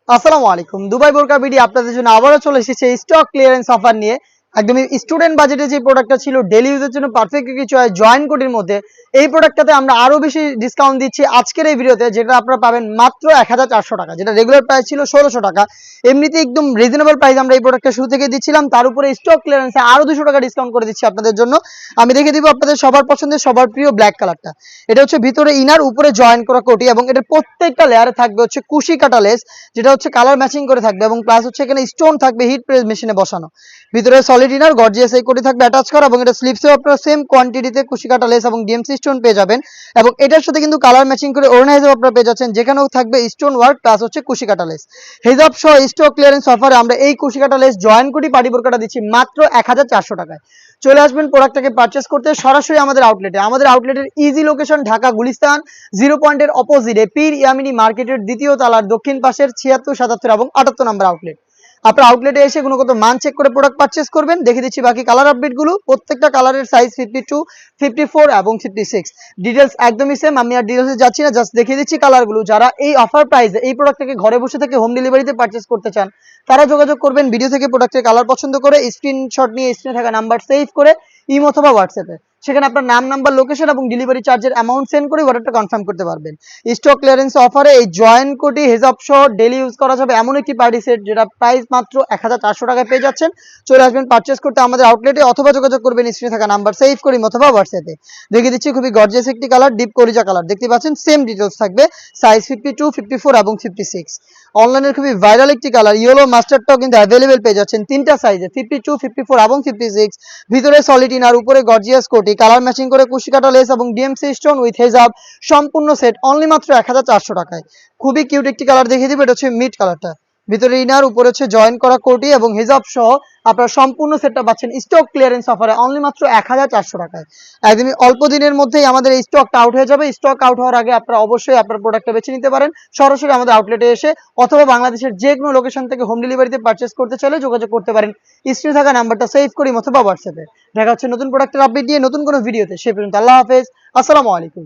আসসালামু আলাইকুম। দুবাই বোরকা বিডি আপনাদের জন্য আবারও চলে এসেছে স্টক ক্লিয়ারেন্স অফার নিয়ে। একদমই স্টুডেন্ট বাজেটে যে প্রোডাক্টটা ছিল ডেইলি ইউজের জন্য পারফেক্ট কিছু হয় জয়েন কোডের মধ্যে, এই প্রোডাক্টটাতে আমরা আরো বেশি ডিসকাউন্ট দিচ্ছি আজকের এই ভিডিওতে, যেটা আপনারা পাবেন মাত্র 1400 টাকা, যেটা রেগুলার প্রাইস ছিল 1600 টাকা। এমনিতে একদম রিজনেবল প্রাইস আমরা এই প্রোডাক্টটা শুরু থেকে দিচ্ছিলাম, তার উপরে স্টক ক্লিয়ারেন্সে আরো 200 টাকা ডিসকাউন্ট করে দিচ্ছি আপনাদের জন্য। আমি দেখে দিব আপনাদের সবার পছন্দের সবার প্রিয় ব্ল্যাক কালারটা। এটা হচ্ছে ভিতরে ইনার, উপরে জয়েন করা কোটি, এবং এটার প্রত্যেকটা লেয়ারে থাকবে হচ্ছে কুশি কাটা লেস, যেটা হচ্ছে কালার ম্যাচিং করে থাকবে, এবং প্লাস হচ্ছে এখানে স্টোন থাকবে হিট প্রেস মেশিনে বসানো। ভিতরে সলিড ইনার গর্জিয়াস এই কোটি থাকবে অ্যাটাচ করা, এবং এটা স্লিপসেও আপনারা সেম কোয়ান্টিটিতে কুশি কাটা লেস এবং ডিএমসি স্টোন পেয়ে যাবেন। এবং এটার সাথে কিন্তু কালার ম্যাচিং করে ওড়না হিসেবে আপনারা পেয়ে যাচ্ছেন, যেখানেও থাকবে স্টোন ওয়ার্ক প্লাস হচ্ছে কুশি কাটা লেস। হেজাব সহ স্টক ক্লিয়ারেন্স অফারে আমরা এই কুশি কাটা লেস জয়েন কোটি পার্টি বোরকাটা দিচ্ছি মাত্র 1400 টাকায়। চলে আসবেন প্রোডাক্টটাকে পারচেস করতে সরাসরি আমাদের আউটলেটে। আমাদের আউটলেটের ইজি লোকেশন ঢাকা গুলিস্তান 0 পয়েন্টের অপোজিটে পীর ইয়ামিনী মার্কেটের দ্বিতীয় তলার দক্ষিণ পাশের 76, 77 এবং 78 নম্বর আউটলেট। আপনার আউটলেটে এসে গুণগত মান চেক করে প্রোডাক্ট পারচেস করবেন। দেখে দিচ্ছি বাকি কালার আপডেটগুলো। প্রত্যেকটা কালারের সাইজ 52, 54 এবং 56। ডিটেলস একদমই সেম, আমি আর ডিটেলসে যাচ্ছি না, জাস্ট দেখিয়ে দিচ্ছি কালারগুলো। যারা এই অফার প্রাইসে এই প্রোডাক্টটাকে ঘরে বসে থেকে হোম ডেলিভারিতে পারচেস করতে চান, তারা যোগাযোগ করবেন ভিডিও থেকে প্রোডাক্টের কালার পছন্দ করে স্ক্রিনশট নিয়ে স্ক্রিনে থাকা নাম্বার সেভ করে ইমো অথবা হোয়াটসঅ্যাপে, সেখানে আপনার নাম, নাম্বার, লোকেশন এবং ডেলিভারি চার্জের অ্যামাউন্ট সেন্ড করে অর্ডারটা কনফার্ম করতে পারবেন। স্টক ক্লিয়ারেন্স অফারে এই জয়েন কোটি হেজাব সহ ডেলি ইউজ করা যাবে এমন একটি পার্টি সেট, যেটা প্রাইস মাত্র 1400 টাকায় পেয়ে যাচ্ছেন। চলে আসবেন পারচেস করতে আমাদের আউটলেটে, অথবা যোগাযোগ করবেন স্ক্রিনে থাকা নাম্বার সেভ করি অথবা হোয়াটসঅ্যাপে। দেখিয়ে দিচ্ছি খুবই গর্জিয়াস একটি কালার, ডিপ করিজা কালার, দেখতে পাচ্ছেন সেম ডিটেলস থাকবে, সাইজ 52, 54 এবং 56। অনলাইনের খুবই ভাইরাল একটি কালার ইয়েলো মাস্টার্ডটাও কিন্তু অ্যাভেলেবেল পেয়ে যাচ্ছেন তিনটা সাইজে, 52, 54 এবং 56। ভিতরে সলিড ইনার, উপরে গর্জিয়াস কোটি, কালার ম্যাচিং করে কুশি কাটা লেস এবং ডিএমসি স্টোন উইথ হেজাব, সম্পূর্ণ সেট অনলি মাত্র 1400 টাকায়। খুবই কিউট একটি কালার দেখিয়ে দিব, এটা হচ্ছে মিড কালারটা। ভিতরে ইনার, উপরে হচ্ছে জয়েন করা কোটি এবং হেজাব সহ আপনারা সম্পূর্ণ সেটটা পাচ্ছেন স্টক ক্লিয়ারেন্স অফারে অনলি মাত্র 1400 টাকায়। একদমই অল্প দিনের মধ্যেই আমাদের এই স্টকটা আউট হয়ে যাবে। স্টক আউট হওয়ার আগে আপনারা অবশ্যই আপনার প্রোডাক্টটা বেছে নিতে পারেন সরাসরি আমাদের আউটলেটে এসে, অথবা বাংলাদেশের যে কোনো লোকেশন থেকে হোম ডেলিভারিতে পারচেস করতে চাইলে যোগাযোগ করতে পারেন স্ক্রিনে থাকা নাম্বারটা সেভ করি অথবা হোয়াটসঅ্যাপে। দেখা হচ্ছে নতুন প্রোডাক্টের আপডেট দিয়ে নতুন কোনো ভিডিওতে। সে পর্যন্ত আল্লাহ হাফেজ, আসসালামু আলাইকুম।